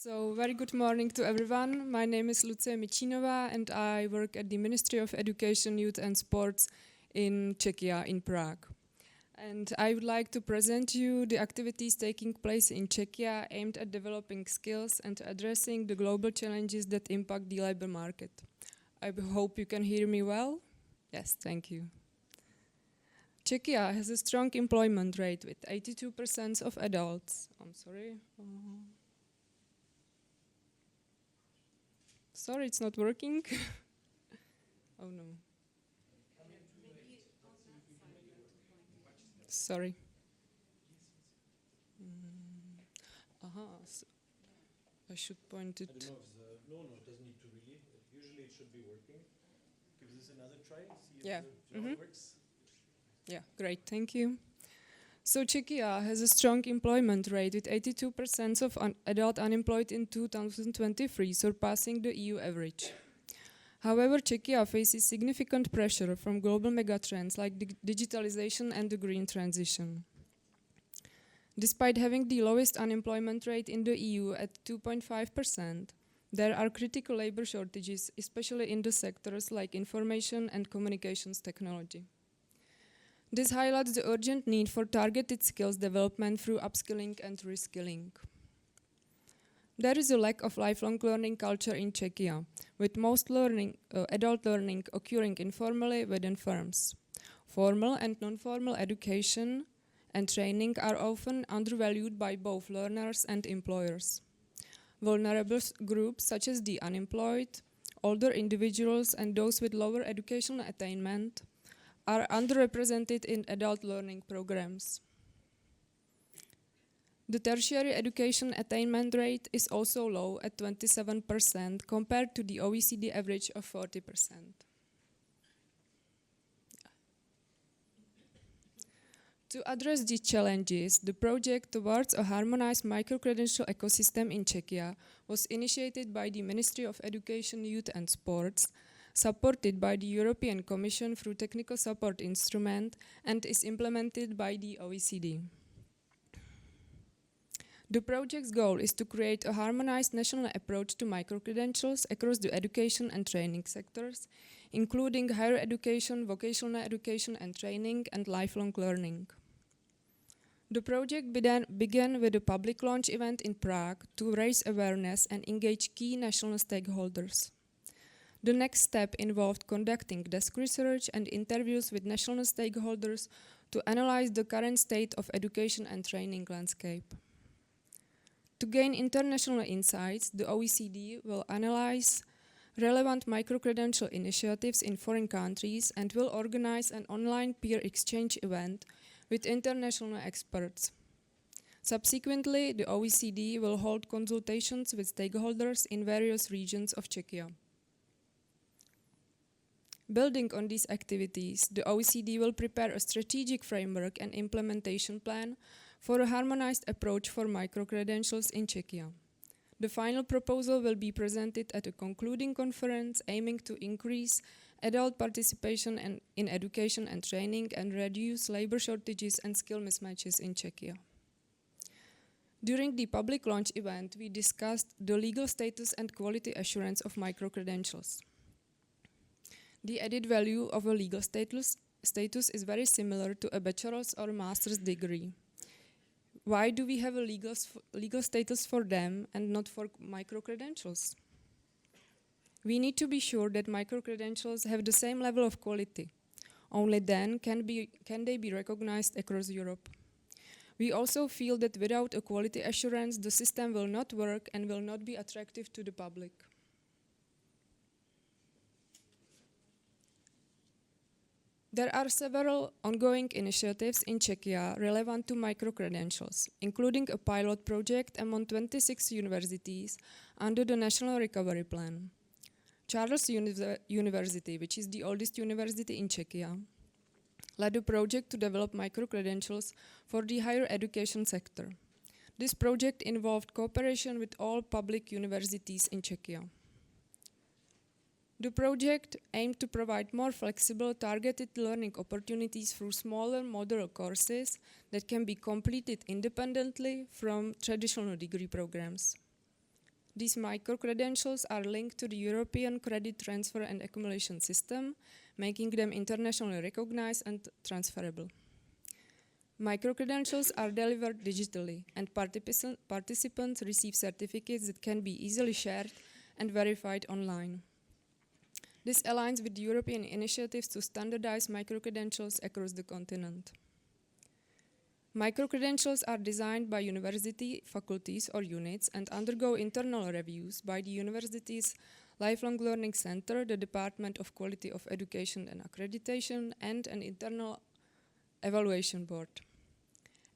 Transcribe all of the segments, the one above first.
So, very good morning to everyone. My name is Lucie Mičínová and I work at the Ministry of Education, Youth and Sports in Czechia, in Prague. And I would like to present you the activities taking place in Czechia aimed at developing skills and addressing the global challenges that impact the labor market. I hope you can hear me well. Yes, thank you. Czechia has a strong employment rate with 82% of adults. I'm sorry. Sorry, it's not working. Oh no. Sorry. So I should point it. I don't know if no, it doesn't need to really. Usually it should be working. Give this another try. See if it works. Yeah, great, thank you. So Czechia has a strong employment rate with 82% of adult unemployed in 2023, surpassing the EU average. However, Czechia faces significant pressure from global megatrends like digitalization and the green transition. Despite having the lowest unemployment rate in the EU at 2.5%, there are critical labor shortages, especially in the sectors like information and communications technology. This highlights the urgent need for targeted skills development through upskilling and reskilling. There is a lack of lifelong learning culture in Czechia, with most adult learning occurring informally within firms. Formal and non-formal education and training are often undervalued by both learners and employers. Vulnerable groups such as the unemployed, older individuals and those with lower educational attainment are underrepresented in adult learning programs. The tertiary education attainment rate is also low at 27% compared to the OECD average of 40%. To address these challenges, the project towards a harmonized micro-credential ecosystem in Czechia was initiated by the Ministry of Education, Youth and Sports, supported by the European Commission through Technical Support Instrument, and is implemented by the OECD. The project's goal is to create a harmonized national approach to micro-credentials across the education and training sectors, including higher education, vocational education and training, and lifelong learning. The project began with a public launch event in Prague to raise awareness and engage key national stakeholders. The next step involved conducting desk research and interviews with national stakeholders to analyze the current state of education and training landscape. To gain international insights, the OECD will analyze relevant micro-credential initiatives in foreign countries and will organize an online peer exchange event with international experts. Subsequently, the OECD will hold consultations with stakeholders in various regions of Czechia. Building on these activities, the OECD will prepare a strategic framework and implementation plan for a harmonized approach for micro-credentials in Czechia. The final proposal will be presented at a concluding conference aiming to increase adult participation in education and training and reduce labor shortages and skill mismatches in Czechia. During the public launch event, we discussed the legal status and quality assurance of micro-credentials. The added value of a legal status is very similar to a bachelor's or master's degree. Why do we have a legal status for them and not for micro-credentials? We need to be sure that micro-credentials have the same level of quality. Only then can they be recognized across Europe. We also feel that without a quality assurance, the system will not work and will not be attractive to the public. There are several ongoing initiatives in Czechia relevant to micro-credentials, including a pilot project among 26 universities under the National Recovery Plan. Charles University, which is the oldest university in Czechia, led a project to develop micro-credentials for the higher education sector. This project involved cooperation with all public universities in Czechia. The project aimed to provide more flexible, targeted learning opportunities through smaller modular courses that can be completed independently from traditional degree programs. These micro-credentials are linked to the European Credit Transfer and Accumulation System, making them internationally recognized and transferable. Micro-credentials are delivered digitally, and participants receive certificates that can be easily shared and verified online. This aligns with European initiatives to standardize micro-credentials across the continent. Micro-credentials are designed by university faculties or units and undergo internal reviews by the university's Lifelong Learning Center, the Department of Quality of Education and Accreditation, and an internal evaluation board.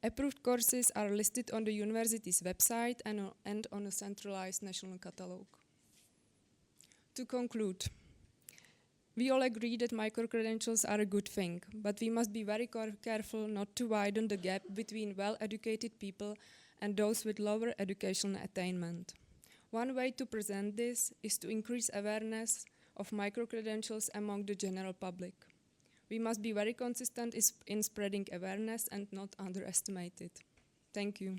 Approved courses are listed on the university's website and on a centralized national catalogue. To conclude, we all agree that micro-credentials are a good thing, but we must be very careful not to widen the gap between well-educated people and those with lower educational attainment. One way to present this is to increase awareness of micro-credentials among the general public. We must be very consistent in spreading awareness and not underestimate it. Thank you.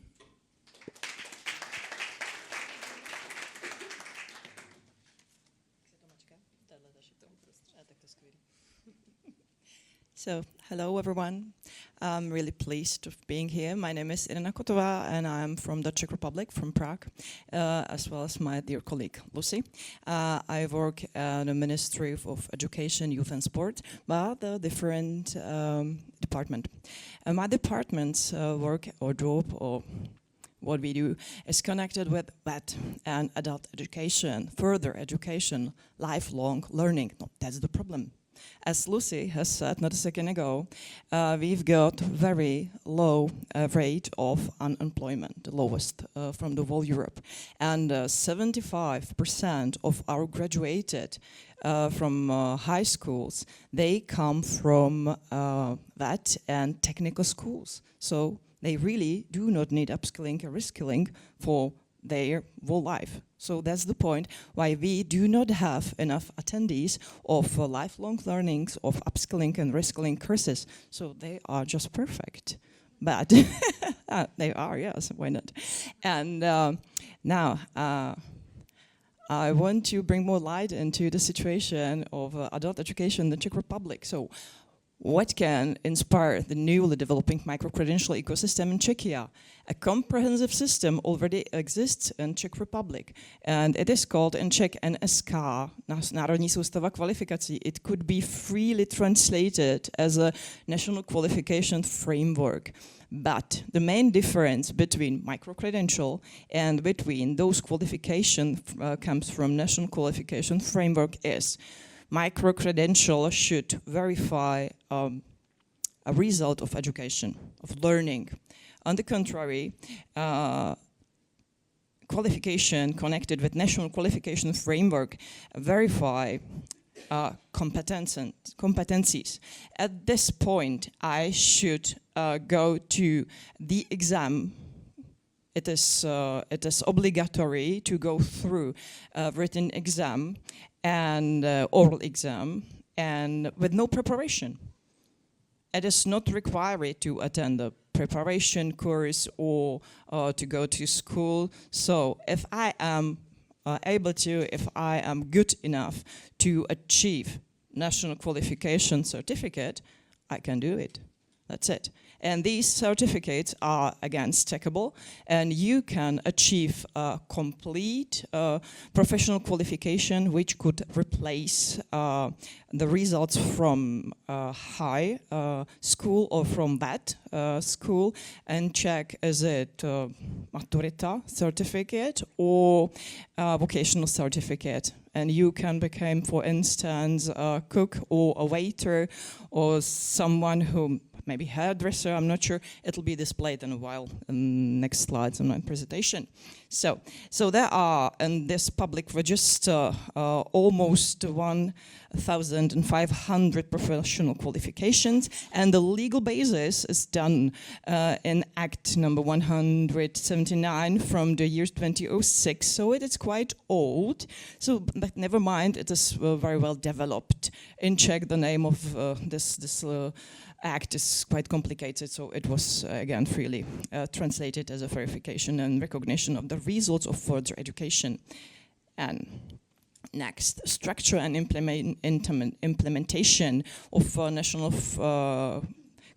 So, hello everyone. I'm really pleased of being here. My name is Irena Kottová and I'm from the Czech Republic, from Prague, as well as my dear colleague Lucie. I work at the Ministry of Education, Youth and Sport, but a different department. My department's work or job or what we do is connected with that and adult education, further education, lifelong learning. No, that's the problem. As Lucie has said not a second ago, we've got very low rate of unemployment, the lowest from the whole Europe. And 75% of our graduated from high schools, they come from that and technical schools. So they really do not need upskilling or reskilling for their whole life. So that's the point why we do not have enough attendees of lifelong learnings, of upskilling and reskilling courses. So they are just perfect. But they are, yes, why not? And now I want to bring more light into the situation of adult education in the Czech Republic. So what can inspire the newly developing micro-credential ecosystem in Czechia? A comprehensive system already exists in Czech Republic, and it is called in Czech NSK, Národní soustava kvalifikací. It could be freely translated as a national qualification framework. But the main difference between micro-credential and between those qualifications comes from national qualification framework is micro-credential should verify a result of education, of learning. On the contrary, qualification connected with national qualification framework verify competencies. At this point, I should go to the exam. It is obligatory to go through a written exam and oral exam, and with no preparation. It is not required to attend a preparation course or to go to school. So if I am if I am good enough to achieve national qualification certificate, I can do it. That's it. And these certificates are, again, stackable, and you can achieve a complete professional qualification which could replace the results from high school or from that school and check is it maturita certificate or vocational certificate. And you can become, for instance, a cook or a waiter or someone who maybe hairdresser, I'm not sure. It'll be displayed in a while in next slides in my presentation. So there are in this public register almost 1,500 professional qualifications, and the legal basis is done in Act number 179 from the year 2006. So it is quite old. So, but never mind, it is very well developed. In Czech, the name of this Act is it's quite complicated, so it was again freely translated as a verification and recognition of the results of further education. And next, structure and implementation of national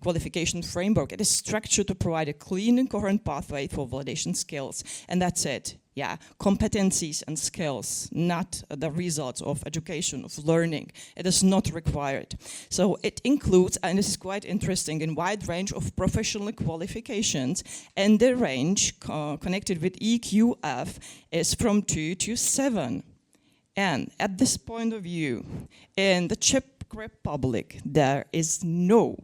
qualification framework. It is structured to provide a clean and coherent pathway for validation skills, and that's it. Yeah, competencies and skills, not the results of education, of learning. It is not required. So it includes, and this is quite interesting, a wide range of professional qualifications, and the range connected with EQF is from 2 to 7. And at this point of view, in the Czech Republic, there is no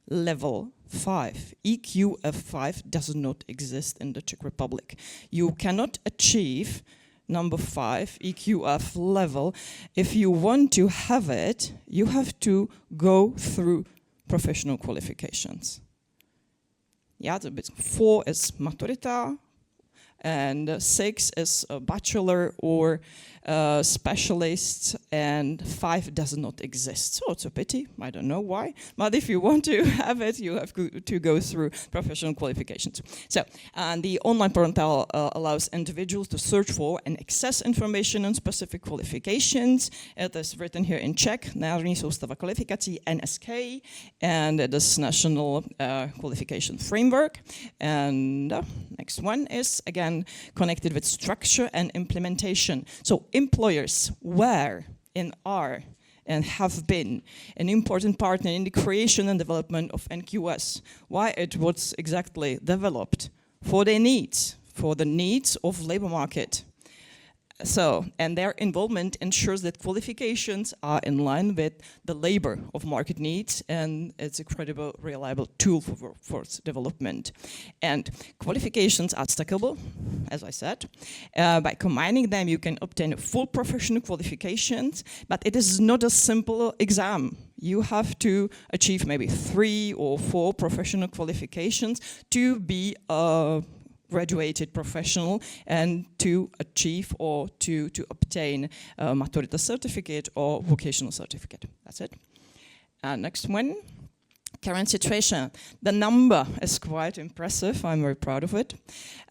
level 5. EQF5 does not exist in the Czech Republic. You cannot achieve number 5 EQF level. If you want to have it, you have to go through professional qualifications. Yeah, 4 is maturita, and 6 is a bachelor or specialist, and 5 does not exist. So it's a pity, I don't know why, but if you want to have it, you have to go through professional qualifications. So, and the online portal allows individuals to search for and access information on specific qualifications. It is written here in Czech, Národní soustava kvalifikací, NSK, and it is National Qualification Framework. And next one is, again, connected with structure and implementation. So employers were and are and have been an important partner in the creation and development of NQS. Why it was exactly developed? For their needs, for the needs of labor market. So, and their involvement ensures that qualifications are in line with the labor of market needs, and it's a credible, reliable tool for workforce development. And qualifications are stackable, as I said. By combining them, you can obtain full professional qualifications, but it is not a simple exam. You have to achieve maybe 3 or 4 professional qualifications to be a graduated professional and to achieve or to obtain a maturity certificate or vocational certificate. That's it. Next one, current situation. The number is quite impressive. I'm very proud of it.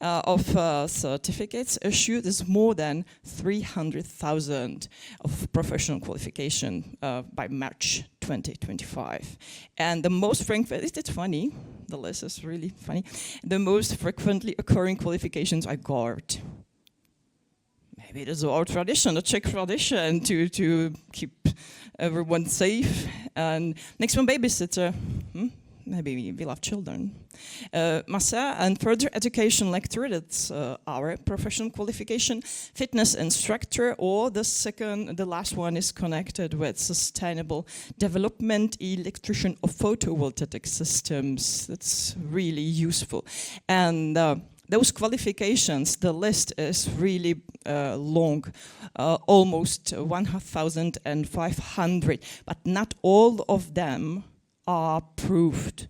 Of certificates issued is more than 300,000 of professional qualification by March 2025. And the most frequently, it's funny, the list is really funny, the most frequently occurring qualifications are guard. Maybe it is our tradition, a Czech tradition, to keep everyone safe. And next one, babysitter. Maybe we love children. Masseur and further education lecturer, that's our professional qualification. Fitness instructor, or the last one is connected with sustainable development, electrician of photovoltaic systems. That's really useful. And those qualifications, the list is really long, almost 1,500, but not all of them are proved.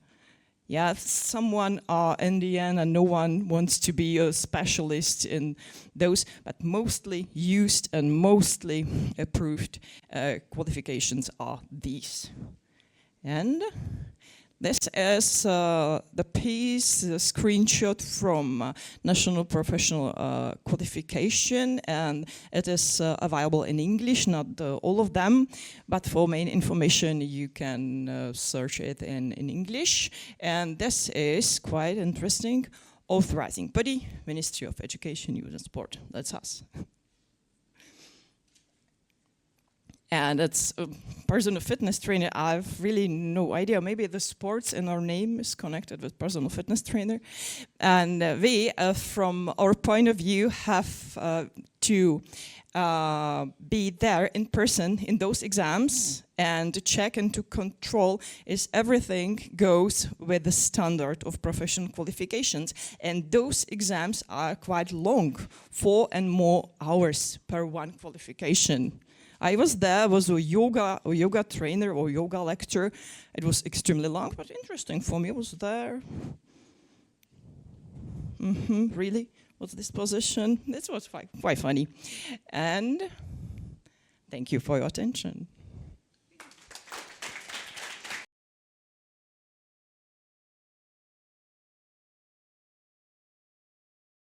Yeah, someone in the end, and no one wants to be a specialist in those, but mostly used and mostly approved qualifications are these. And this is the piece, the screenshot from National Professional Qualification, and it is available in English, not all of them, but for main information you can search it in English. And this is quite interesting. Authorizing body, Ministry of Education, Youth and Sport. That's us. And it's a personal fitness trainer. I've really no idea. Maybe the sports in our name is connected with personal fitness trainer. And we, from our point of view, have to be there in person in those exams and to check and to control is everything goes with the standard of professional qualifications. And those exams are quite long, 4 and more hours per one qualification. I was there, was a yoga trainer or yoga lecturer. It was extremely long, but interesting for me. I was there. Really? What's this position? This was quite funny. And thank you for your attention.